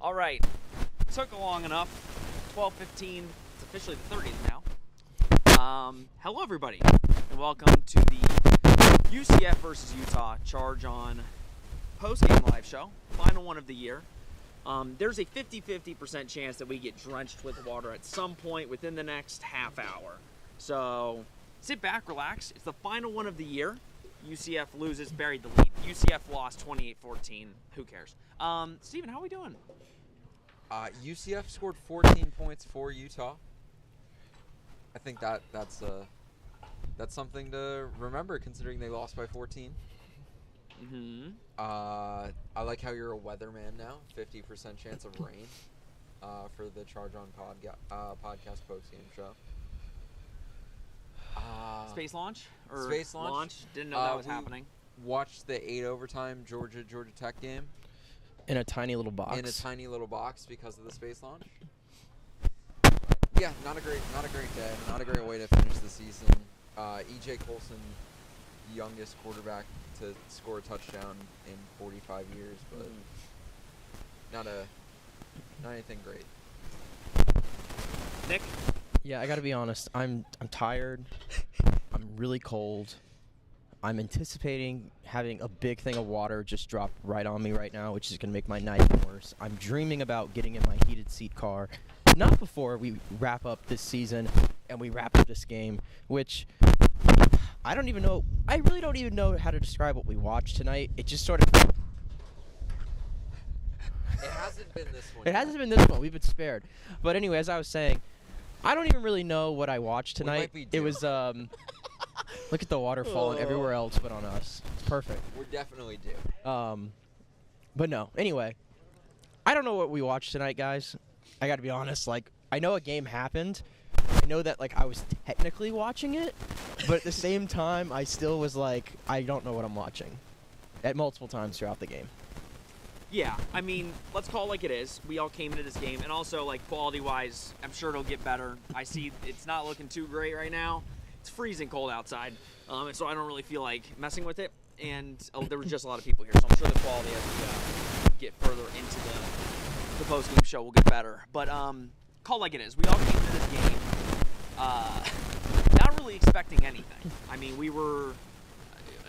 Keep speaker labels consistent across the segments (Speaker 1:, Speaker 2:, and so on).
Speaker 1: All right. Took long enough. 12:15. It's officially the 30th now. Hello, everybody, and welcome to the UCF versus Utah Charge On Postgame live show. Final one of the year. There's a 50-50% chance that we get drenched with water at some point within the next half hour. So sit back, relax. It's the final one of the year. UCF loses, buried the lead. UCF lost 28-14. Who cares? Steven, how are we doing?
Speaker 2: UCF scored 14 points for Utah. I think that's something to remember considering they lost by 14.
Speaker 1: Mm-hmm.
Speaker 2: I like how you're a weatherman now. 50% chance of rain for the Charge On podcast post-game show.
Speaker 1: Space launch?
Speaker 2: Space launch.
Speaker 1: Didn't know that was happening.
Speaker 2: Watched the 8 overtime Georgia Tech game.
Speaker 3: In a tiny little box.
Speaker 2: In a tiny little box because of the space launch. Yeah, not a great day. Not a great way to finish the season. RJ Coulson, youngest quarterback to score a touchdown in 45 years, but not anything great.
Speaker 1: Nick?
Speaker 3: Yeah, I got to be honest. I'm tired. I'm really cold. I'm anticipating having a big thing of water just drop right on me right now, which is going to make my night worse. I'm dreaming about getting in my heated seat car, not before we wrap up this season and we wrap up this game, which I don't even know. I really don't even know how to describe what we watched tonight. It just sort of...
Speaker 2: It hasn't been this one.
Speaker 3: It hasn't been this one. We've been spared. But anyway, as I was saying, I don't even really know what I watched tonight. It was... Look at the waterfall and everywhere else but on us. It's perfect.
Speaker 2: We're definitely due.
Speaker 3: But no. Anyway, I don't know what we watched tonight, guys. I got to be honest. Like, I know a game happened. I know that, like, I was technically watching it. But at the same time, I still was like, I don't know what I'm watching. At multiple times throughout the game.
Speaker 1: Yeah, I mean, let's call it like it is. We all came into this game. And also, like, quality-wise, I'm sure it'll get better. I see it's not looking too great right now. It's freezing cold outside, and so I don't really feel like messing with it. And there was just a lot of people here, so I'm sure the quality as we get further into the post-game show will get better. But call it like it is. We all came into this game not really expecting anything. I mean, we were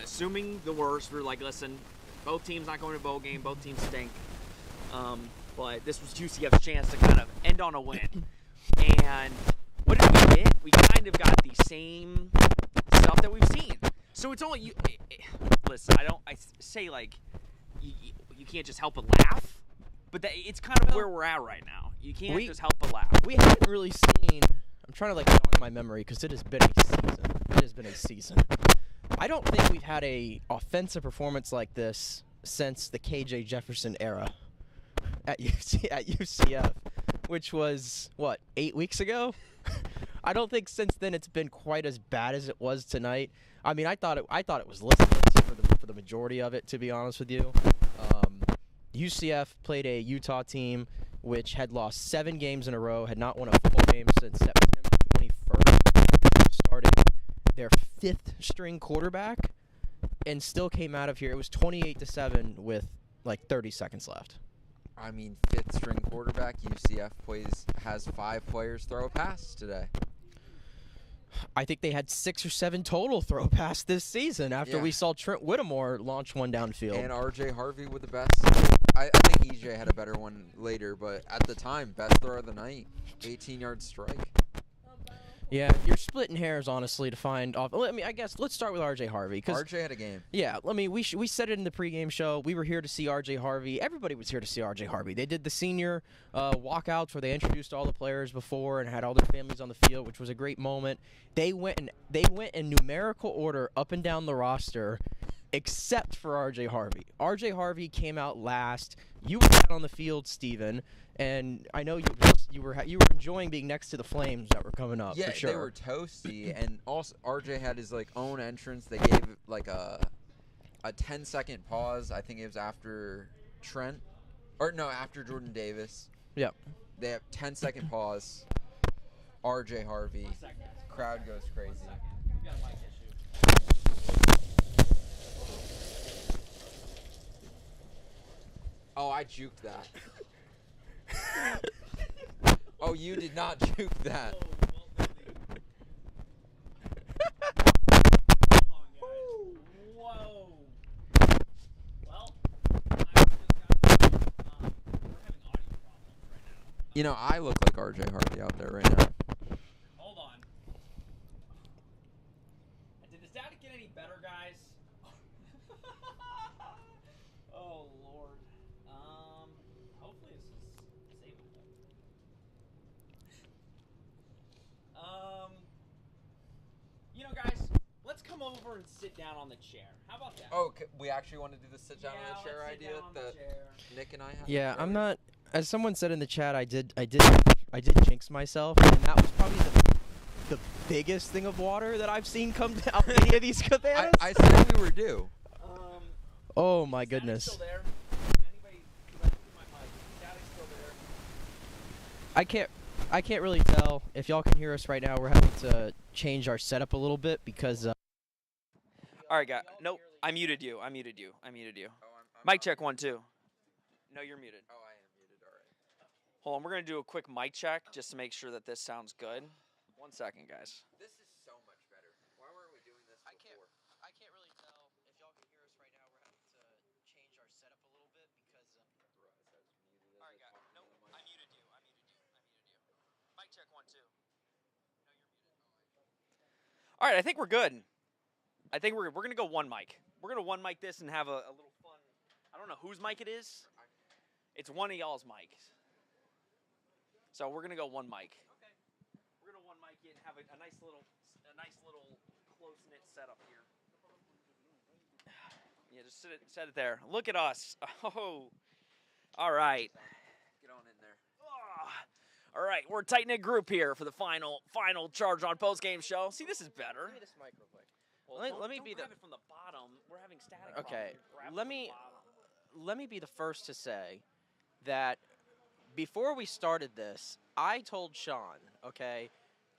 Speaker 1: assuming the worst. We were like, listen, both teams not going to bowl game. Both teams stink. But this was UCF's chance to kind of end on a win. And what did we get? We kind of got the same stuff that we've seen. So it's only listen, I say like you can't just help but laugh, but it's kind of where we're at right now. You can't just help but laugh.
Speaker 3: We haven't really seen. I'm trying to like jog my memory because it has been a season. It has been a season. I don't think we've had a offensive performance like this since the KJ Jefferson era at UCF, which was what 8 weeks ago. I don't think since then it's been quite as bad as it was tonight. I mean, I thought it was listless for the majority of it, to be honest with you. UCF played a Utah team which had lost 7 games in a row, had not won a football game since September 21st, starting their 5th string quarterback, and still came out of here. It was 28-7 with like 30 seconds left.
Speaker 2: I mean, 5th string quarterback. UCF has 5 players throw a pass today.
Speaker 3: I think they had 6 or 7 total throw pass this season after we saw Trent Whittemore launch one downfield.
Speaker 2: And RJ Harvey with the best. I think EJ had a better one later, but at the time, best throw of the night, 18-yard strike.
Speaker 3: Yeah, you're splitting hairs, honestly, to find off. I mean, I guess let's start with RJ Harvey.
Speaker 2: RJ had a game.
Speaker 3: Yeah, we said it in the pregame show. We were here to see RJ Harvey. Everybody was here to see RJ Harvey. They did the senior walkouts where they introduced all the players before and had all their families on the field, which was a great moment. They went in numerical order up and down the roster, except for RJ Harvey. RJ Harvey came out last. You were out on the field, Steven, and I know you were enjoying being next to the flames that were coming up.
Speaker 2: Yeah,
Speaker 3: for sure.
Speaker 2: They were toasty, and also RJ had his like own entrance. They gave like a 10-second pause. I think it was after after Jordan Davis.
Speaker 3: Yep.
Speaker 2: They have 10-second pause. RJ Harvey. Crowd goes crazy.
Speaker 1: We got a mic issue.
Speaker 2: Oh, I juked that. Oh, you did not juke that.
Speaker 1: Whoa. Well, I just got we're having audio problems right now.
Speaker 2: You know, I look like RJ Harvey out there right now.
Speaker 1: Hold on. Did the static get any better, guys? Oh Lord. Hopefully this is savable. You know, guys, let's come over and sit down on the chair. How about that?
Speaker 2: Oh, we actually want to do the sit down
Speaker 1: Yeah,
Speaker 2: on the chair
Speaker 1: let's sit
Speaker 2: idea
Speaker 1: down on the
Speaker 2: that
Speaker 1: chair.
Speaker 2: Nick and I had.
Speaker 3: Yeah, I'm
Speaker 2: earlier?
Speaker 3: not. As someone said in the chat, I did jinx myself, and that was probably the biggest thing of water that I've seen come out any of these cabanas.
Speaker 2: I said we were due.
Speaker 3: Oh my
Speaker 1: Static's
Speaker 3: goodness.
Speaker 1: Still there. Anybody? 'Cause I threw my mic. Static's still there.
Speaker 3: I can't really tell if y'all can hear us right now. We're having to change our setup a little bit because.
Speaker 1: All right, guys. Nope. I muted you. I muted you.
Speaker 2: Oh, I'm
Speaker 1: Mic check 1 2. No, you're muted.
Speaker 2: Oh, I am muted. All right.
Speaker 1: Hold on. We're gonna do a quick mic check just to make sure that this sounds good. 1 second, guys.
Speaker 2: This is so much better. Why weren't we doing this before?
Speaker 3: I can't really tell if y'all can hear us right now. We're having to change our setup a little bit because.
Speaker 1: All right, guys. Nope. I muted you. Mic check 1 2. No, you're muted. All right. I think we're good. I think we're gonna go one mic. We're gonna one mic this and have a little fun. I don't know whose mic it is. It's one of y'all's mics. So we're gonna go one mic. Okay. We're gonna one mic it and have a nice little close knit setup here. Yeah, just set it there. Look at us. Oh. All right.
Speaker 2: Get on in there.
Speaker 1: All right, we're a tight knit group here for the final Charge on Postgame show. See, this is better.
Speaker 3: Give me this mic real quick.
Speaker 1: Well,
Speaker 3: let me
Speaker 1: don't
Speaker 3: be
Speaker 1: grab it from the bottom. We're having static.
Speaker 3: Okay,
Speaker 1: problems. Grab it
Speaker 3: let
Speaker 1: from
Speaker 3: me-
Speaker 1: the bottom.
Speaker 3: Let me be the first to say that before we started this, I told Sean, okay,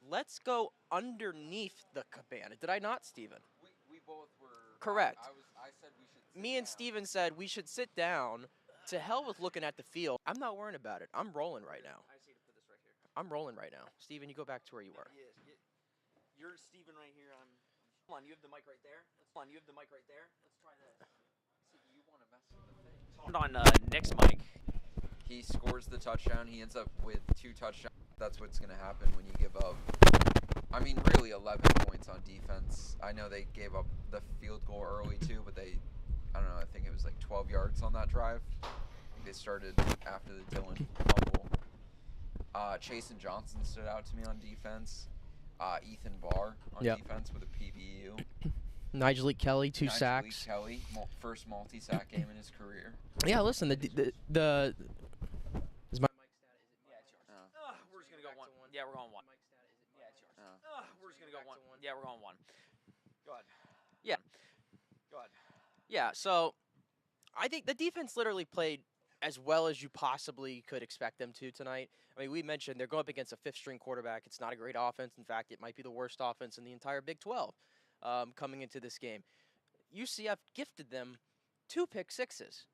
Speaker 3: let's go underneath the cabana. Did I not, Steven?
Speaker 2: We both were
Speaker 3: Correct.
Speaker 2: I said we should. Sit
Speaker 3: Me and
Speaker 2: down.
Speaker 3: Steven said we should sit down. To hell with looking at the field. I'm not worrying about it. I'm rolling right now.
Speaker 1: I see to put this right here.
Speaker 3: I'm rolling right now. Steven, you go back to where you were.
Speaker 1: You're Steven right here. Hold on, you have the mic right there. Let's try this.
Speaker 2: See, you want to mess with the thing.
Speaker 1: On Nick's mic.
Speaker 2: He scores the touchdown. He ends up with 2 touchdowns. That's what's going to happen when you give up. I mean, really 11 points on defense. I know they gave up the field goal early too, but I don't know, I think it was like 12 yards on that drive. They started after the Dillon fumble. Chase and Johnson stood out to me on defense. Ethan Barr on defense with a PBU.
Speaker 3: Nigel Kelly, 2 sacks.
Speaker 2: Kelly, first multi-sack game in his career.
Speaker 3: Yeah, listen, the is my mic stat, is it
Speaker 1: Yeah, it's yours.
Speaker 2: Oh.
Speaker 1: We're just gonna go one. Yeah, we're going one.
Speaker 3: mic stat, is it
Speaker 1: Yeah, it's yours.
Speaker 2: Oh.
Speaker 1: We're just gonna go one. Yeah, we're going one. Go ahead.
Speaker 3: Yeah.
Speaker 1: Go ahead.
Speaker 3: Yeah, so I think the defense literally played as well as you possibly could expect them to tonight. I mean, we mentioned they're going up against a 5th-string quarterback. It's not a great offense. In fact, it might be the worst offense in the entire Big 12 coming into this game. UCF gifted them 2 pick sixes.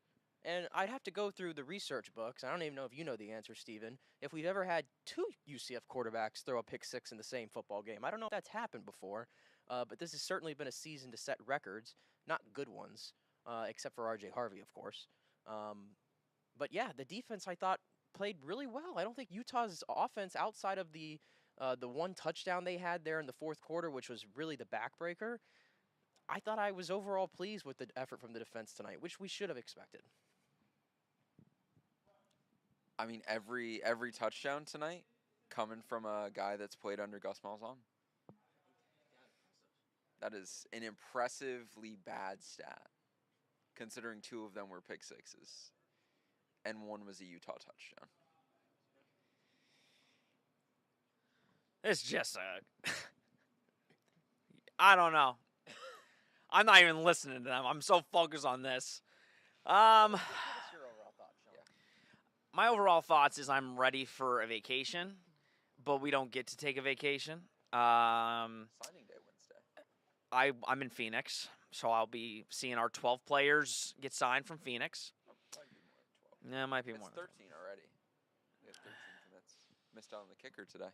Speaker 3: And I'd have to go through the research books. I don't even know if you know the answer, Steven. If we've ever had 2 UCF quarterbacks throw a pick 6 in the same football game. I don't know if that's happened before, but this has certainly been a season to set records. Not good ones, except for RJ Harvey, of course. But yeah, the defense I thought played really well. I don't think Utah's offense, outside of the 1 touchdown they had there in the 4th quarter, which was really the backbreaker, I thought I was overall pleased with the effort from the defense tonight, which we should have expected.
Speaker 2: I mean, every touchdown tonight coming from a guy that's played under Gus Malzahn. That is an impressively bad stat, considering 2 of them were pick sixes, and 1 was a Utah touchdown.
Speaker 1: It's just I don't know. I'm not even listening to them. I'm so focused on this.
Speaker 3: What's your overall thoughts, Sean?
Speaker 1: My overall thoughts is I'm ready for a vacation, but we don't get to take a vacation.
Speaker 2: Signing day Wednesday.
Speaker 1: I'm in Phoenix, so I'll be seeing our 12 players get signed from Phoenix.
Speaker 2: Might be more than 12.
Speaker 1: Yeah, it might be
Speaker 2: It's
Speaker 1: more.
Speaker 2: 13 already. We have Missed out on the kicker today.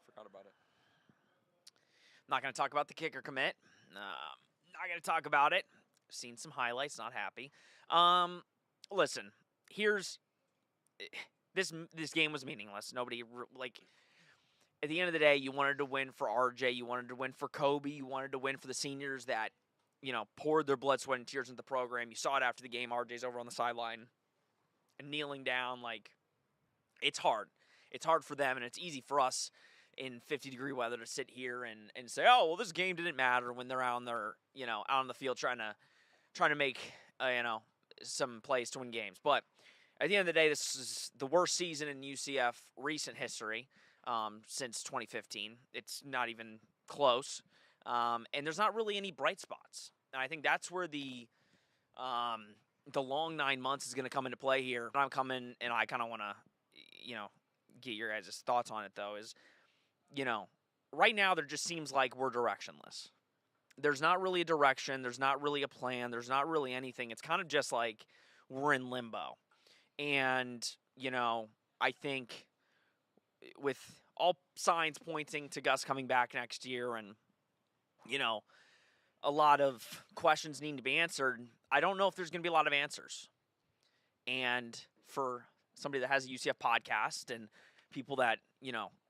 Speaker 2: Forgot about it.
Speaker 1: Not going to talk about the kicker commit. Not going to talk about it. Seen some highlights. Not happy. Listen, this game was meaningless. Nobody at the end of the day, you wanted to win for RJ. You wanted to win for Kobe. You wanted to win for the seniors that, poured their blood, sweat, and tears into the program. You saw it after the game. RJ's over on the sideline and kneeling down. It's hard. It's hard for them, and it's easy for us in 50-degree weather to sit here and say, oh, well, this game didn't matter when they're out on their, out on the field trying to make, some plays to win games. But at the end of the day, this is the worst season in UCF recent history since 2015. It's not even close. And there's not really any bright spots. And I think that's where the long 9 months is going to come into play here. I'm coming, and I kind of want to, get your guys' thoughts on it, though, is, right now there just seems like we're directionless. There's not really a direction. There's not really a plan. There's not really anything. It's kind of just like we're in limbo. And, I think with all signs pointing to Gus coming back next year and, a lot of questions needing to be answered, I don't know if there's going to be a lot of answers. And for somebody that has a UCF podcast and people that,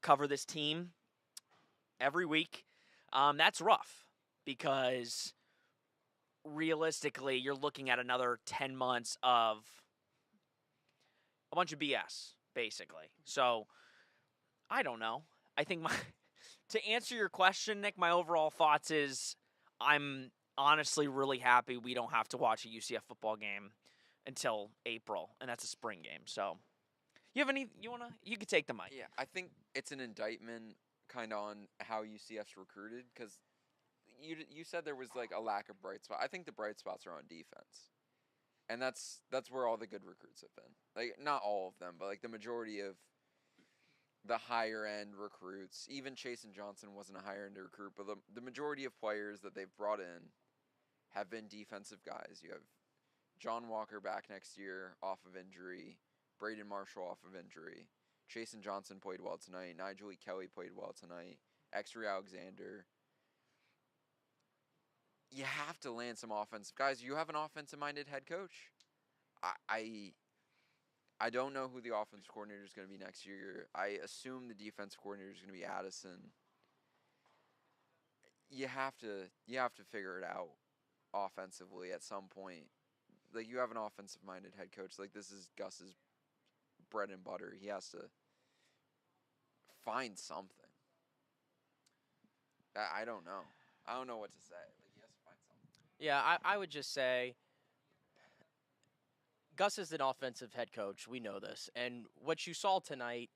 Speaker 1: cover this team every week, that's rough because realistically you're looking at another 10 months of a bunch of BS, basically. So, I don't know. I think to answer your question, Nick, my overall thoughts is I'm honestly really happy we don't have to watch a UCF football game until April, and that's a spring game. So, you could take the mic.
Speaker 2: Yeah, I think it's an indictment kind of on how UCF's recruited because you said there was like a lack of bright spots. I think the bright spots are on defense. And that's where all the good recruits have been. Like, not all of them, but like the majority of the higher end recruits. Even Chase and Johnson wasn't a higher end recruit, but the majority of players that they've brought in have been defensive guys. You have John Walker back next year off of injury, Braden Marshall off of injury. Chase and Johnson played well tonight. Nigel E. Kelly played well tonight. X-Ray Alexander. You have to land some offensive guys. You have an offensive-minded head coach. I don't know who the offensive coordinator is going to be next year. I assume the defense coordinator is going to be Addison. You have to figure it out offensively at some point. Like, you have an offensive-minded head coach. Like, this is Gus's bread and butter. He has to find something. I don't know. I don't know what to say. Like, he has to find something.
Speaker 3: Yeah, I would just say Gus is an offensive head coach. We know this. And what you saw tonight,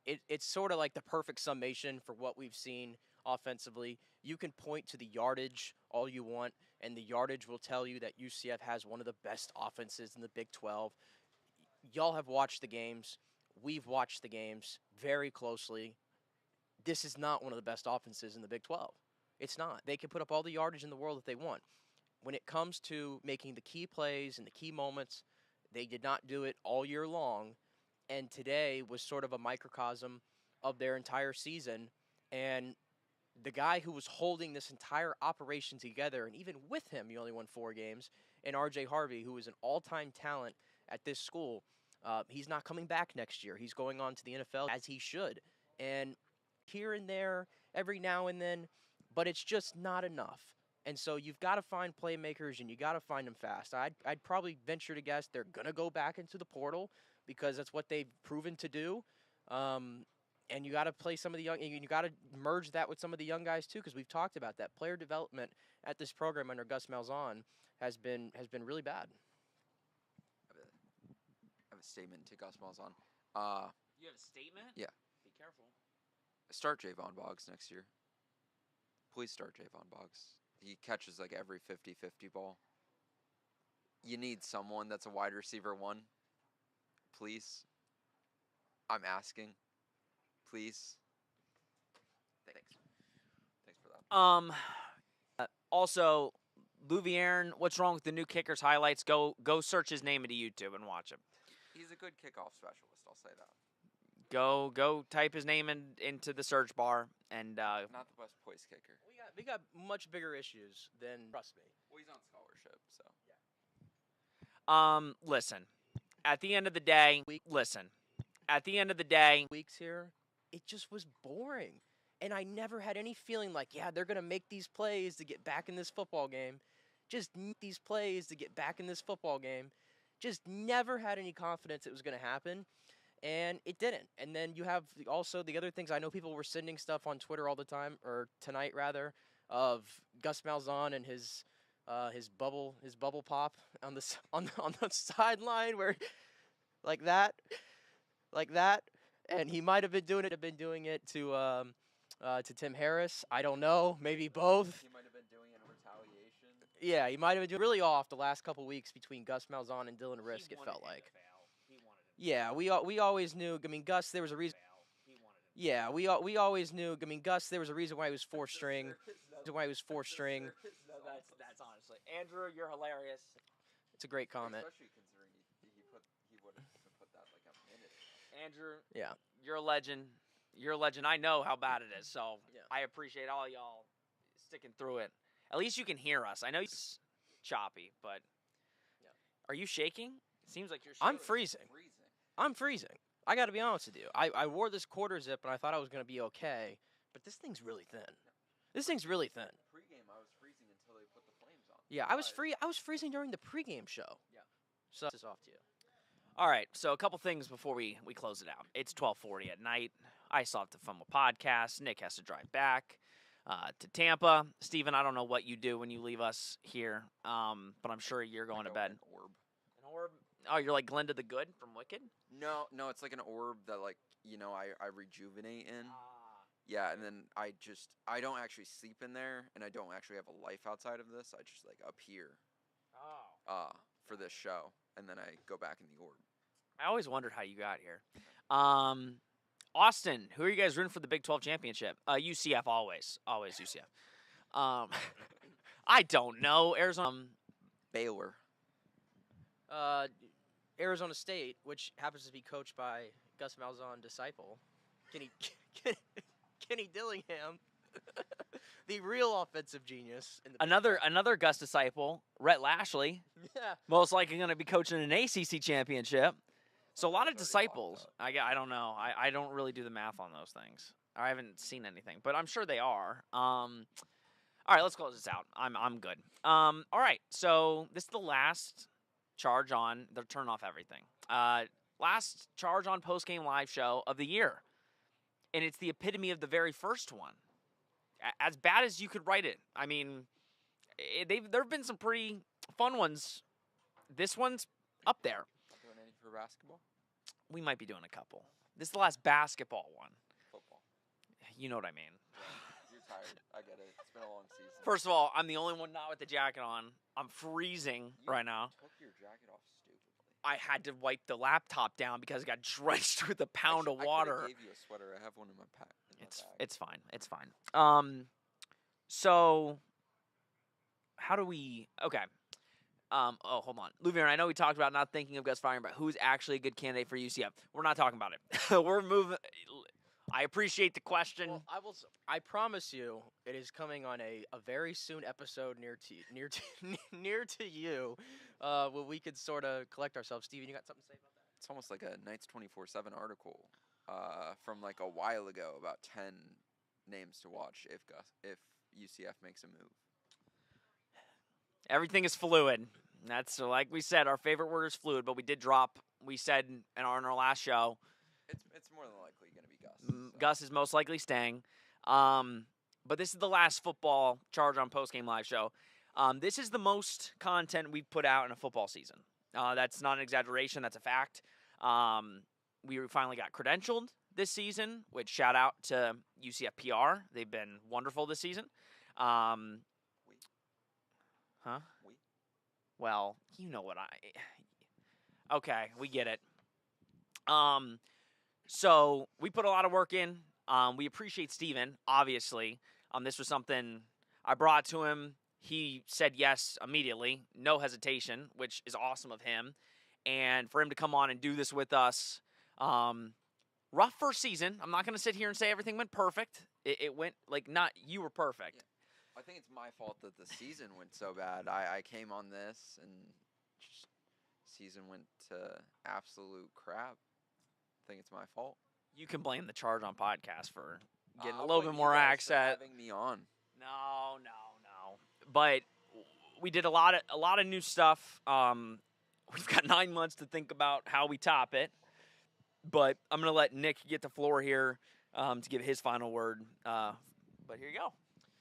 Speaker 3: it's sort of like the perfect summation for what we've seen offensively. You can point to the yardage all you want, and the yardage will tell you that UCF has one of the best offenses in the Big 12. Y'all have watched the games. We've watched the games very closely. This is not one of the best offenses in the Big 12. It's not. They can put up all the yardage in the world that they want. When it comes to making the key plays and the key moments, they did not do it all year long. And today was sort of a microcosm of their entire season. And the guy who was holding this entire operation together, and even with him, you only won 4 games, and RJ Harvey, who is an all-time talent at this school, he's not coming back next year. He's going on to the NFL, as he should. And here and there, every now and then, but it's just not enough. And so you've got to find playmakers, and you got to find them fast. I'd probably venture to guess they're going to go back into the portal because that's what they've proven to do. And you got to play some of the young, and you got to merge that with some of the young guys too, because we've talked about that. Player development at this program under Gus Malzahn has been really bad.
Speaker 2: I have a statement to Gus Malzahn.
Speaker 1: You have a statement?
Speaker 2: Yeah.
Speaker 1: Be careful.
Speaker 2: Start Javon Boggs next year. Please start Javon Boggs. He catches like every 50-50 ball. You need someone that's a wide receiver 1. Please. I'm asking. Please. Thanks. Thanks for that.
Speaker 1: Also, Louvierne, what's wrong with the new Kickers highlights? Go search his name into YouTube and watch him.
Speaker 2: He's a good kickoff specialist, I'll say that.
Speaker 1: Go type his name into the search bar and
Speaker 2: Not the best poise kicker.
Speaker 3: We got much bigger issues than, trust me.
Speaker 2: Well, he's on scholarship, so.
Speaker 1: listen. At the end of the day,
Speaker 3: Weeks here, it just was boring. And I never had any feeling like, yeah, they're going to make these plays to get back in this football game. Just never had any confidence it was going to happen. And it didn't. And then you have also the other things. I know people were sending stuff on Twitter all the time, or tonight rather, of Gus Malzahn and his bubble pop on the sideline where like that, and he might have been doing it to Tim Harris. I don't know, maybe both.
Speaker 2: He might have been doing it in retaliation.
Speaker 3: Yeah, he might have been doing really off the last couple weeks between Gus Malzahn and Dylan Risk. It felt like. Yeah, we always knew. I mean, Gus, there was a reason. Yeah, we always knew. I mean, Gus, there was a reason why he was fourth string.
Speaker 1: That's honestly. Andrew, you're hilarious.
Speaker 3: It's a great comment.
Speaker 2: Especially considering he would have put that like a minute.
Speaker 1: Andrew,
Speaker 3: Yeah.
Speaker 1: you're a legend. I know how bad it is, so
Speaker 3: Yeah.
Speaker 1: I appreciate all y'all sticking through it. At least you can hear us. I know it's choppy, but
Speaker 3: Yeah.
Speaker 1: Are you shaking? It seems like you're
Speaker 3: I'm
Speaker 1: shaking.
Speaker 3: freezing. I'm freezing. I got to be honest with you. I wore this quarter zip and I thought I was going to be okay, but this thing's really thin.
Speaker 2: Pre-game, I was freezing until they put the flames on.
Speaker 3: Yeah, I was freezing during the pregame show. Yeah. So this is off to you.
Speaker 1: All right, so a couple things before we close it out. It's 12:40 at night. I still have to film a podcast. Nick has to drive back to Tampa. Steven, I don't know what you do when you leave us here, but I'm sure you're going to bed.
Speaker 2: An orb.
Speaker 1: An orb? Oh, you're like Glinda the Good from Wicked?
Speaker 2: No, it's like an orb that I rejuvenate in. Yeah, and then I don't actually sleep in there, and I don't actually have a life outside of this. I just appear. For this show, and then I go back in the orb.
Speaker 1: I always wondered how you got here. Austin, who are you guys rooting for the Big 12 championship? UCF, always UCF. I don't know. Arizona.
Speaker 2: Baylor.
Speaker 3: Arizona State, which happens to be coached by Gus Malzahn disciple, Kenny Dillingham, the real offensive genius. In the
Speaker 1: Another Gus disciple, Rhett Lashley.
Speaker 3: Yeah.
Speaker 1: Most likely going to be coaching an ACC championship. So a lot of disciples. I don't know. I don't really do the math on those things. I haven't seen anything, but I'm sure they are. All right, let's close this out. I'm good. All right, so this is the last charge on the turn off everything. Last charge on Postgame live show of the year, and it's the epitome of the very first one. As bad as you could write it. I mean, there have been some pretty fun ones. This one's up there.
Speaker 2: Doing any for basketball?
Speaker 1: We might be doing a couple. This is the last basketball one.
Speaker 2: Football.
Speaker 1: You know what I mean.
Speaker 2: You're tired. I get it. It's been a long season.
Speaker 1: First of all, I'm the only one not with the jacket on. I'm freezing right now.
Speaker 2: Took your jacket off stupidly.
Speaker 1: I had to wipe the laptop down because it got drenched with a pound of water.
Speaker 2: I gave you a sweater. I have one in my pack.
Speaker 1: It's fine. So how do we? Okay. Hold on, Louvier. I know we talked about not thinking of Gus firing, but who's actually a good candidate for UCF? We're not talking about it. We're moving. I appreciate the question.
Speaker 3: Well, I promise you, it is coming on a very soon episode near to you, where we could sort of collect ourselves. Steven, you got something to say about that?
Speaker 2: It's almost like a Knights 24/7 article from a while ago about 10 names to watch if UCF makes a move.
Speaker 1: Everything is fluid. That's like we said. Our favorite word is fluid, but we did drop. We said in our last show.
Speaker 2: It's more than likely going to be Gus. So.
Speaker 1: Gus is most likely staying. But this is the last football charge on Postgame Live show. This is the most content we've put out in a football season. That's not an exaggeration. That's a fact. We finally got credentialed this season, which shout out to UCF PR. They've been wonderful this season. Huh? Well, you know what Okay, we get it. So we put a lot of work in. We appreciate Steven, obviously. This was something I brought to him. He said yes immediately, no hesitation, which is awesome of him. And for him to come on and do this with us, rough first season. I'm not going to sit here and say everything went perfect. It went like not you were perfect.
Speaker 2: Yeah. I think it's my fault that the season went so bad. I came on this and just season went to absolute crap. I think it's my fault.
Speaker 1: You can blame the Charge On podcast for getting a
Speaker 2: I'll
Speaker 1: little
Speaker 2: blame
Speaker 1: bit
Speaker 2: you
Speaker 1: more
Speaker 2: guys for
Speaker 1: access.
Speaker 2: having me on.
Speaker 1: No. But we did a lot of new stuff. We've got 9 months to think about how we top it. But I'm going to let Nick get the floor here to give his final word. But here you go.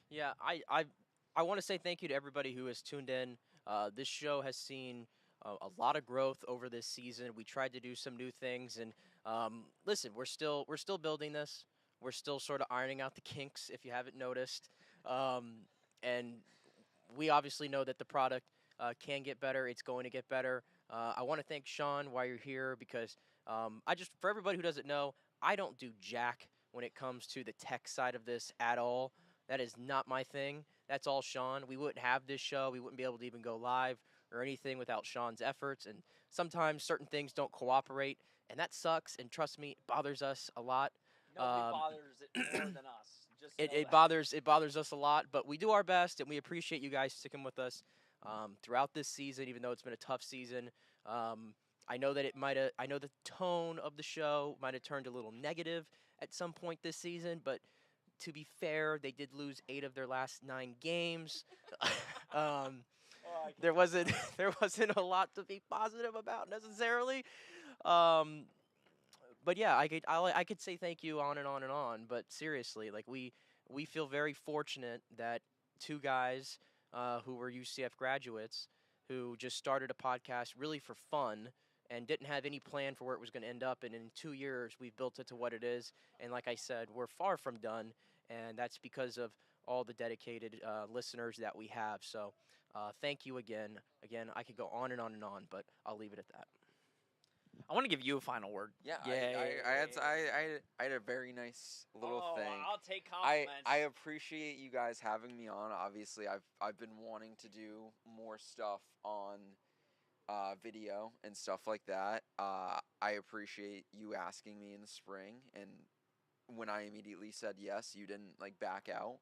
Speaker 3: Yeah, I want to say thank you to everybody who has tuned in. This show has seen a lot of growth over this season. We tried to do some new things, and listen, we're still building this. We're still sort of ironing out the kinks, if you haven't noticed. And we obviously know that the product can get better. It's going to get better. I want to thank Sean while you're here because for everybody who doesn't know, I don't do jack when it comes to the tech side of this at all. That is not my thing. That's all Sean. We wouldn't have this show. We wouldn't be able to even go live or anything without Sean's efforts. And sometimes certain things don't cooperate, and that sucks. And trust me, it bothers us a lot.
Speaker 1: Nobody bothers it more than us. Just
Speaker 3: It bothers us a lot, but we do our best, and we appreciate you guys sticking with us throughout this season, even though it's been a tough season. I know that I know the tone of the show might have turned a little negative at some point this season, but to be fair, they did lose 8 of their last 9 games. There wasn't a lot to be positive about necessarily. But yeah, I could say thank you on and on and on. But seriously, like we feel very fortunate that 2 guys who were UCF graduates who just started a podcast really for fun and didn't have any plan for where it was going to end up. And in 2 years, we've built it to what it is. And like I said, we're far from done. And that's because of all the dedicated listeners that we have. So thank you again. Again, I could go on and on and on, but I'll leave it at that.
Speaker 1: I want to give you a final word.
Speaker 2: Yeah, I had a very nice little thing.
Speaker 1: I'll take compliments.
Speaker 2: I appreciate you guys having me on. Obviously, I've been wanting to do more stuff on video and stuff like that. I appreciate you asking me in the spring, and when I immediately said yes, you didn't back out.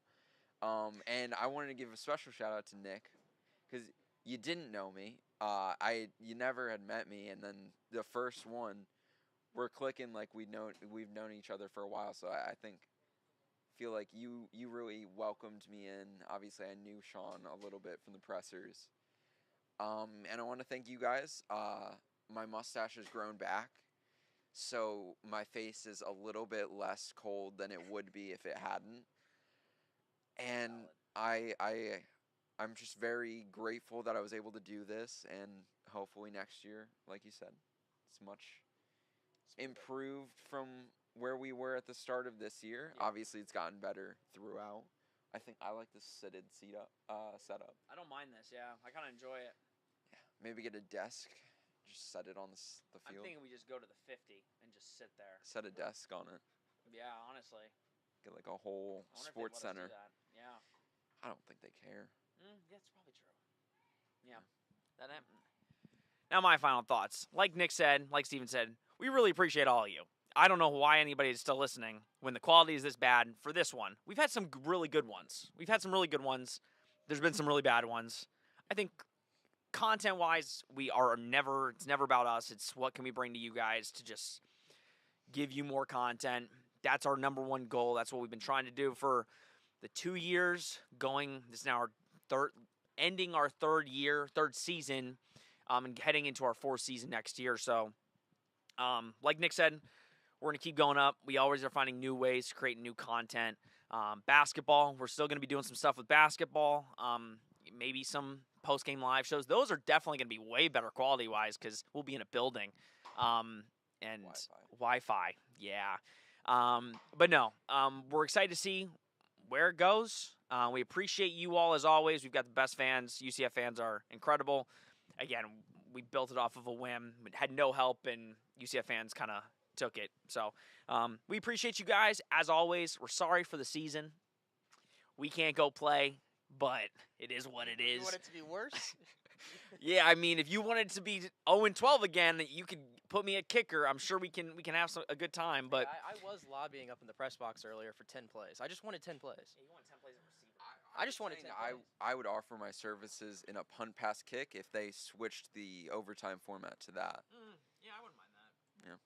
Speaker 2: And I wanted to give a special shout out to Nick, because you didn't know me. You never had met me, and then the first one, we're clicking like we've known each other for a while. So I feel like you really welcomed me in. Obviously, I knew Sean a little bit from the pressers. And I want to thank you guys. My mustache has grown back, so my face is a little bit less cold than it would be if it hadn't. And I'm just very grateful that I was able to do this, and hopefully next year, like you said, it's much improved from where we were at the start of this year. Yeah. Obviously, it's gotten better throughout. I think I like the seated setup.
Speaker 1: I don't mind this, yeah. I kind of enjoy it.
Speaker 2: Yeah, maybe get a desk, just set it on the field.
Speaker 1: I'm thinking we just go to the 50 and just sit there.
Speaker 2: Set a desk on it.
Speaker 1: Yeah, honestly.
Speaker 2: Get like a whole sports center.
Speaker 1: Yeah.
Speaker 2: I don't think they care.
Speaker 1: Yeah, it's probably true. Yeah. Now my final thoughts. Like Nick said, like Steven said, we really appreciate all of you. I don't know why anybody is still listening when the quality is this bad for this one. We've had some really good ones. There's been some really bad ones. I think content-wise, it's never about us. It's what can we bring to you guys to just give you more content. That's our number one goal. That's what we've been trying to do for the 2 years going. This is now ending our third season, and heading into our 4th season next year. So, like Nick said, we're going to keep going up. We always are finding new ways to create new content. Basketball, we're still going to be doing some stuff with basketball. Maybe some post-game live shows. Those are definitely going to be way better quality-wise because we'll be in a building. And Wi-Fi, yeah. But no, we're excited to see where it goes. We appreciate you all as always. We've got the best fans. UCF fans are incredible. Again, we built it off of a whim. We had no help, and UCF fans kind of took it. So we appreciate you guys. As always, we're sorry for the season. We can't go play, but it is what it is.
Speaker 3: You want it to be worse?
Speaker 1: Yeah, I mean, if you wanted to be 0-12 again, you could put me at kicker. I'm sure we can have a good time. But
Speaker 3: I was lobbying up in the press box earlier for 10 plays. I just wanted 10 plays.
Speaker 1: you want 10 plays at receiver.
Speaker 3: I just wanted 10 plays.
Speaker 2: I would offer my services in a punt pass kick if they switched the overtime format to that.
Speaker 1: Yeah, I wouldn't mind that.
Speaker 2: Yeah.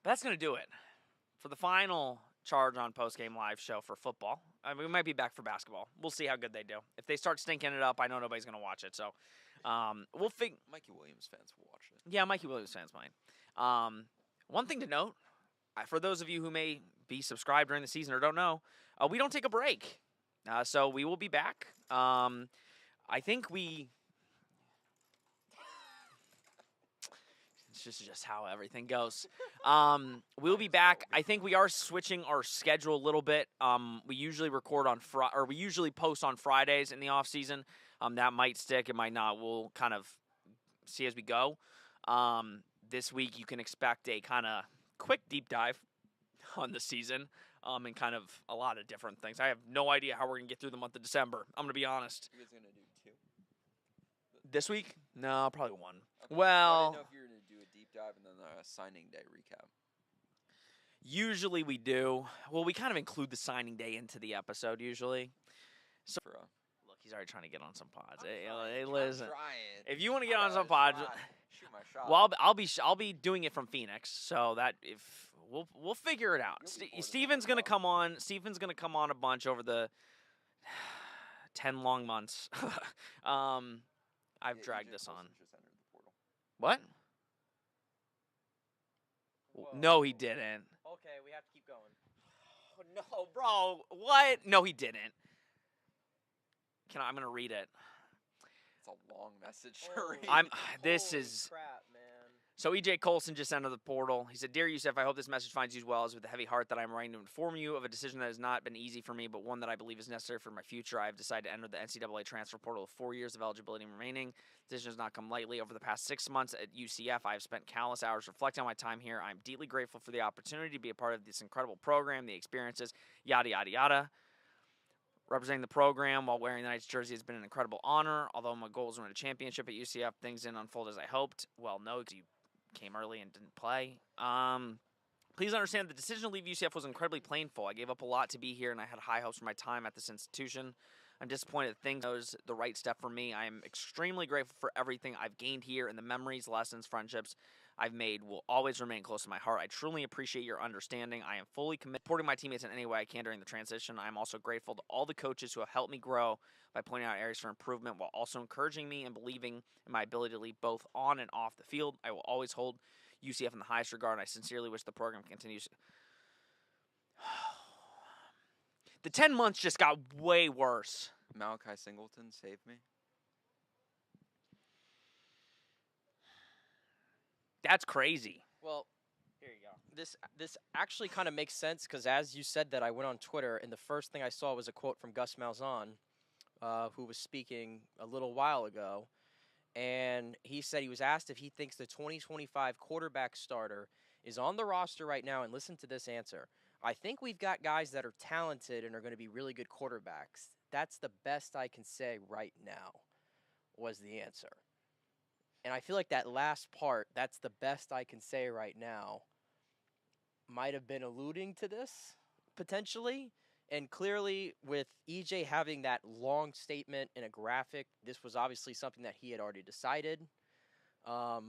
Speaker 1: That's gonna do it for the final Charge on Postgame live show for football. I mean, we might be back for basketball. We'll see how good they do. If they start stinking it up, I know nobody's gonna watch it. So we'll figure.
Speaker 2: Mikey Williams fans will watch it.
Speaker 1: Yeah, Mikey Williams fans might. One thing to note, for those of you who may be subscribed during the season or don't know, we don't take a break. So we will be back. I think we... It's just how everything goes. We'll be back. I think we are switching our schedule a little bit. We usually record on we usually post on Fridays in the off season. That might stick. It might not. We'll kind of see as we go. This week you can expect a kind of quick deep dive on the season. And kind of a lot of different things. I have no idea how we're going to get through the month of December. I'm going to be honest.
Speaker 2: You guys going to do 2?
Speaker 1: This week? No, probably 1.
Speaker 2: Okay.
Speaker 1: Well,
Speaker 2: I didn't know if you were going to do a deep dive and then a signing day recap.
Speaker 1: Usually we do. Well, we kind of include the signing day into the episode usually. So, look, he's already trying to get on some pods. Hey, listen. If you want to get on some pods,
Speaker 2: shoot my shot.
Speaker 1: well, I'll be doing it from Phoenix, so that if we'll figure it out. Steven's gonna come on. Steven's gonna come on a bunch over the 10 long months. I've dragged this on.
Speaker 2: Just entered the portal.
Speaker 1: What?
Speaker 3: Whoa.
Speaker 1: No, he didn't.
Speaker 3: Okay, we have to keep going.
Speaker 1: Oh, no, bro. What? No, he didn't. I'm gonna read it.
Speaker 2: It's a long message to read.
Speaker 1: This is
Speaker 3: crap, man.
Speaker 1: So EJ Coulson just entered the portal. He said, "Dear UCF, I hope this message finds you as well as with the heavy heart that I'm writing to inform you of a decision that has not been easy for me, but one that I believe is necessary for my future. I have decided to enter the NCAA transfer portal with 4 years of eligibility remaining. The decision has not come lightly. Over the past 6 months at UCF, I have spent countless hours reflecting on my time here. I'm deeply grateful for the opportunity to be a part of this incredible program, the experiences, yada, yada, yada. Representing the program while wearing the Knights jersey has been an incredible honor. Although my goal was to win a championship at UCF, things didn't unfold as I hoped. Well, no, because you came early and didn't play. Please understand the decision to leave UCF was incredibly painful. I gave up a lot to be here, and I had high hopes for my time at this institution. I'm disappointed that things was the right step for me. I am extremely grateful for everything I've gained here, and the memories, lessons, friendships I've made will always remain close to my heart. I truly appreciate your understanding. I am fully committed to supporting my teammates in any way I can during the transition. I am also grateful to all the coaches who have helped me grow by pointing out areas for improvement while also encouraging me and believing in my ability to lead both on and off the field. I will always hold UCF in the highest regard, and I sincerely wish the program continues. The 10 months just got way worse.
Speaker 2: Malachi Singleton saved me.
Speaker 1: That's crazy.
Speaker 3: Well, here you go. This actually kind of makes sense because as you said that, I went on Twitter, and the first thing I saw was a quote from Gus Malzahn, who was speaking a little while ago, and he said he was asked if he thinks the 2025 quarterback starter is on the roster right now, and listen to this answer. I think we've got guys that are talented and are going to be really good quarterbacks. That's the best I can say right now, was the answer. And I feel like that last part, that's the best I can say right now, might have been alluding to this, potentially. And clearly, with EJ having that long statement in a graphic, this was obviously something that he had already decided. I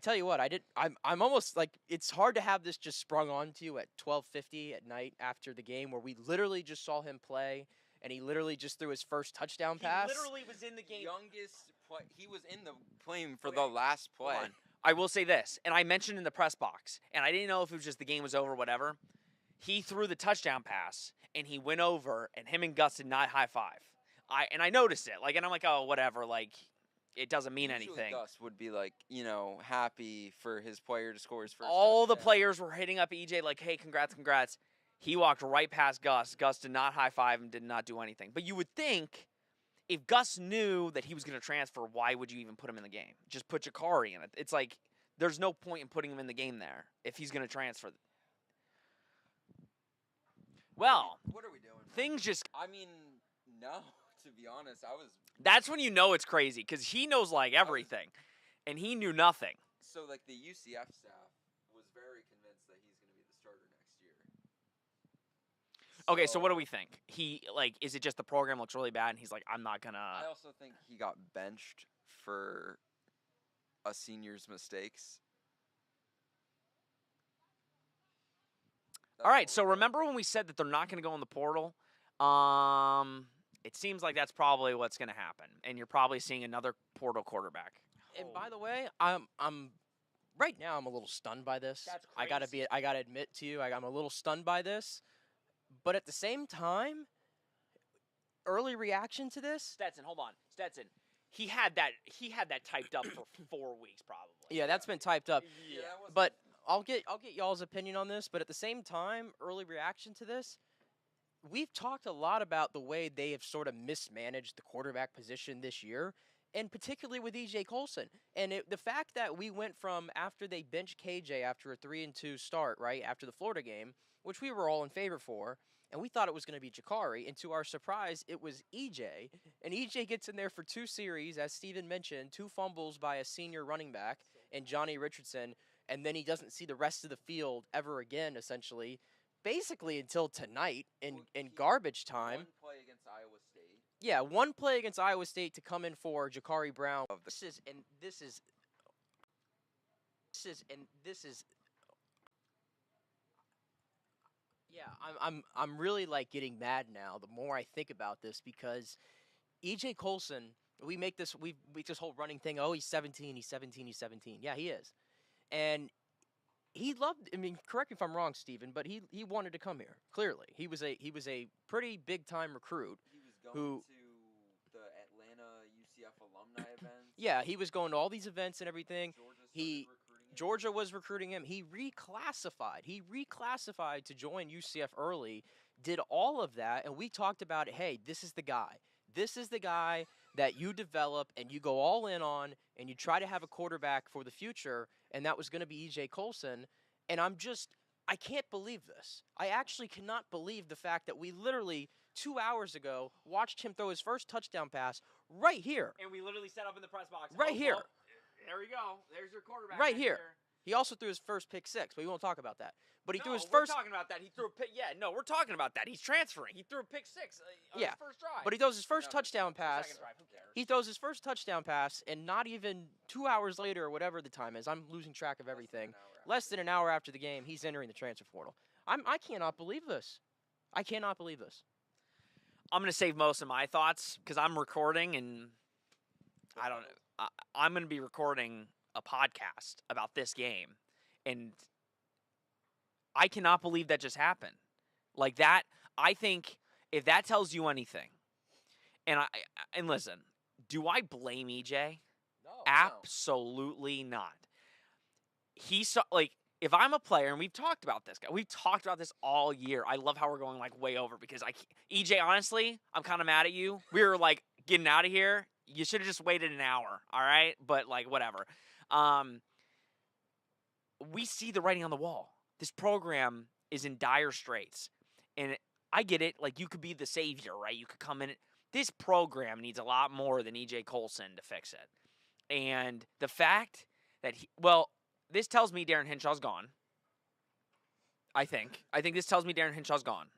Speaker 3: tell you what, I'm almost like, it's hard to have this just sprung onto you at 12:50 at night after the game where we literally just saw him play and he literally just threw his first touchdown pass.
Speaker 1: He literally was in the game.
Speaker 2: Youngest play. He was in the plane for the last play.
Speaker 1: I will say this, and I mentioned in the press box, and I didn't know if it was just the game was over or whatever. He threw the touchdown pass, and he went over, and him and Gus did not high five. I noticed it, and I'm like, oh, whatever, it doesn't mean
Speaker 2: Usually
Speaker 1: anything.
Speaker 2: Gus would be happy for his player to score his first
Speaker 1: All the
Speaker 2: touchdown.
Speaker 1: players were hitting up EJ like, hey, congrats. He walked right past Gus. Gus did not high five and did not do anything. But you would think if Gus knew that he was going to transfer, why would you even put him in the game? Just put Jakari in it. It's like there's no point in putting him in the game there if he's going to transfer. Well,
Speaker 2: what are we doing?
Speaker 1: things just...
Speaker 2: I mean, no, To be honest, I was
Speaker 1: That's when you know it's crazy because he knows like everything, and he knew nothing.
Speaker 2: so like the UCF staff was very convinced that he's going to be the starter next year.
Speaker 1: Okay, so what do we think? Is it just the program looks really bad, and he's like, I'm not gonna.
Speaker 2: I also think he got benched for a senior's mistakes.
Speaker 1: All right, so remember when we said that they're not going to go in the portal? It seems like that's probably what's going to happen, and you're probably seeing another portal quarterback.
Speaker 3: And by the way, I'm right now I'm a little stunned by this.
Speaker 1: That's
Speaker 3: I gotta admit to you, I'm a little stunned by this. But at the same time, early reaction to this.
Speaker 1: Stetson, hold on, Stetson. He had that typed up for 4 weeks probably.
Speaker 3: Yeah, that's been typed up.
Speaker 1: Yeah.
Speaker 3: But I'll get y'all's opinion on this. But at the same time, early reaction to this. We've talked a lot about the way they have sort of mismanaged the quarterback position this year, and particularly with EJ Coulson. And the fact that we went from after they benched KJ after a 3-2 start, right, after the Florida game, which we were all in favor for, and we thought it was going to be Jakari, and to our surprise, it was EJ. And EJ gets in there for 2 series, as Steven mentioned, 2 fumbles by a senior running back and Johnny Richardson, and then he doesn't see the rest of the field ever again, essentially. Basically until tonight in garbage time.
Speaker 2: One play against Iowa State.
Speaker 3: Yeah, 1 play against Iowa State to come in for Jakari Brown. This is. Yeah, I'm really like getting mad now. The more I think about this, because EJ Coulson, we make this this whole running thing. Oh, he's 17. He's 17. He's 17. Yeah, he is, and. He loved. I mean, correct me if I'm wrong, Steven, but he wanted to come here. Clearly, he was a pretty big time recruit.
Speaker 2: He was going to the Atlanta UCF alumni events.
Speaker 3: Yeah, he was going to all these events and everything.
Speaker 2: Georgia
Speaker 3: was recruiting him. He reclassified. To join UCF early. Did all of that, and we talked about, hey, this is the guy. This is the guy that you develop and you go all in on, and you try to have a quarterback for the future, and that was going to be EJ Coulson. And I can't believe this. I actually cannot believe the fact that we literally 2 hours ago watched him throw his first touchdown pass right here.
Speaker 1: And we literally set up in the press box.
Speaker 3: Right here.
Speaker 1: Well, there we go. There's your quarterback.
Speaker 3: Right here. He also threw his first pick 6, but we won't talk about that. But he threw his
Speaker 1: we're
Speaker 3: first.
Speaker 1: talking about that. He threw a pick. Yeah, no, we're talking about that. He's transferring. He threw a pick 6 on his first drive.
Speaker 3: But he throws his first touchdown pass.
Speaker 1: Second drive. Who cares?
Speaker 3: He throws his first touchdown pass, and not even 2 hours later, or whatever the time is, I'm losing track of everything. Less than an hour after the game, he's entering the transfer portal. I cannot believe this. I cannot believe this.
Speaker 1: I'm going to save most of my thoughts because I'm recording, and I don't know. I'm going to be recording a podcast about this game, and I cannot believe that just happened. Like that, I think if that tells you anything, and listen, do I blame EJ?
Speaker 3: No.
Speaker 1: Absolutely not. He saw, like, if I'm a player, and we've talked about this guy, we've talked about this all year. I love how we're going like way over because EJ, honestly, I'm kind of mad at you. We were like getting out of here. You should have just waited an hour, all right? But like whatever. We see the writing on the wall. This program is in dire straits, and I get it. Like you could be the savior, right? You could come in. This program needs a lot more than EJ Coulson to fix it, and the fact that this tells me Darren Hinshaw's gone. I think this tells me Darren Hinshaw's gone.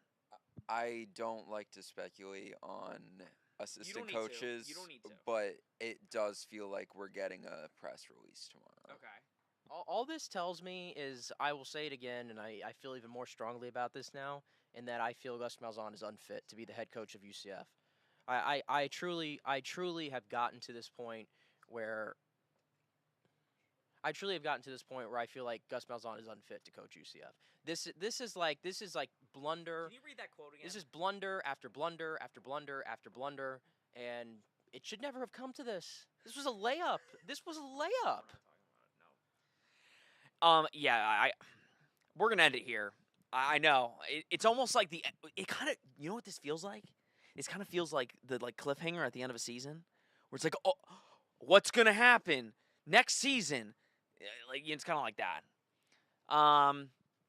Speaker 2: I don't like to speculate on assistant coaches.
Speaker 1: You don't need to.
Speaker 2: But it does feel like we're getting a press release tomorrow.
Speaker 1: Okay.
Speaker 3: All this tells me is, I will say it again, and I feel even more strongly about this now, in that I feel Gus Malzahn is unfit to be the head coach of UCF. I truly have gotten to this point where I feel like Gus Malzahn is unfit to coach UCF. This is like blunder.
Speaker 1: Can you read that quote again?
Speaker 3: This is blunder after blunder after blunder after blunder, and it should never have come to this. This was a layup.
Speaker 1: Yeah, we're gonna end it here. I know it's almost like it kind of, you know what this feels like? It kind of feels like the cliffhanger at the end of a season, where it's like, oh, what's gonna happen next season? Like it's kind of like that.
Speaker 2: I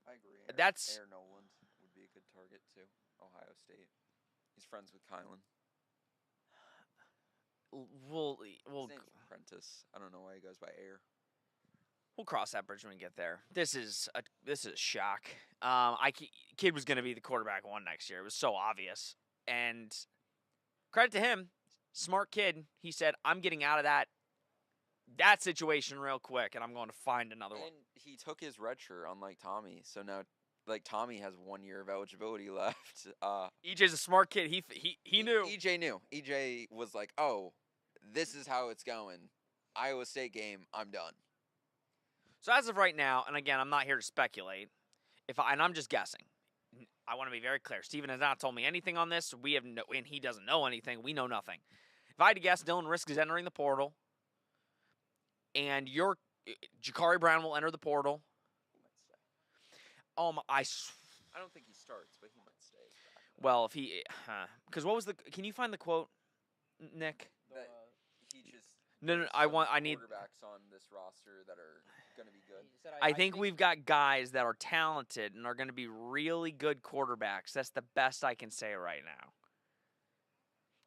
Speaker 2: agree.
Speaker 1: That's
Speaker 2: Aaron Noland would be a good target too. Ohio State. He's friends with Kylan.
Speaker 1: we'll
Speaker 2: His name's Prentice. I don't know why he goes by Air.
Speaker 1: we'll cross that bridge when we get there. This is a shock. Kid was going to be the quarterback one next year. It was so obvious. And credit to him, smart kid. He said, "I'm getting out of that situation real quick, and I'm going to find another one."
Speaker 2: And he took his red shirt, unlike Tommy. So now, like, Tommy has 1 year of eligibility left.
Speaker 1: EJ's a smart kid. He knew.
Speaker 2: EJ knew. EJ was like, "Oh, this is how it's going. Iowa State game. I'm done."
Speaker 1: So as of right now, and again, I'm not here to speculate. And I'm just guessing. I want to be very clear. Steven has not told me anything on this. And he doesn't know anything. We know nothing. If I had to guess, Dylan Risk is entering the portal, and Jakari Brown will enter the portal.
Speaker 2: He might stay.
Speaker 1: I
Speaker 2: don't think he starts, but he might stay.
Speaker 1: Well, if he, because what was can you find the quote, Nick?
Speaker 2: That he just.
Speaker 1: No.
Speaker 2: there's
Speaker 1: I
Speaker 2: some
Speaker 1: need.
Speaker 2: quarterbacks on this roster that are going to be good.
Speaker 1: I think we've got guys that are talented and are going to be really good quarterbacks. That's the best I can say right now.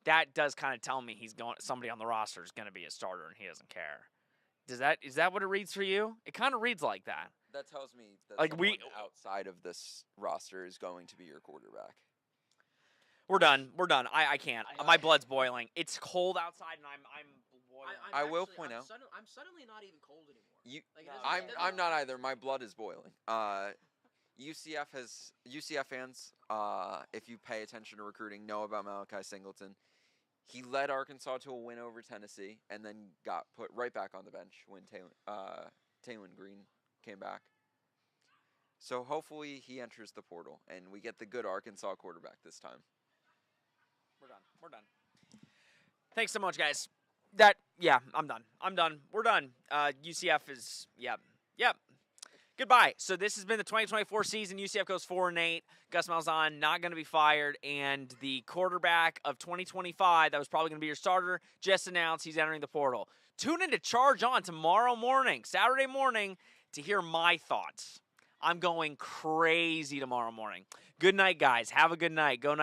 Speaker 1: That does kind of tell me somebody on the roster is going to be a starter and he doesn't care. Is that what it reads for you? It kind of reads like that.
Speaker 2: That tells me that
Speaker 1: Like
Speaker 2: someone outside of this roster is going to be your quarterback.
Speaker 1: We're done. I can't. My blood's boiling. It's cold outside and I'm boiling.
Speaker 2: I will point out.
Speaker 3: I'm suddenly not even cold anymore.
Speaker 2: I'm not either. My blood is boiling. UCF fans, if you pay attention to recruiting, know about Malachi Singleton. He led Arkansas to a win over Tennessee and then got put right back on the bench when Taylon Green came back. So hopefully he enters the portal and we get the good Arkansas quarterback this time.
Speaker 1: We're done. Thanks so much, guys. I'm done. We're done. UCF is, yep. Goodbye. So this has been the 2024 season. UCF goes 4-8. Gus Malzahn not going to be fired, and the quarterback of 2025 that was probably going to be your starter just announced he's entering the portal. Tune in to Charge On tomorrow morning, Saturday morning, to hear my thoughts. I'm going crazy tomorrow morning. Good night, guys. Have a good night. Go night.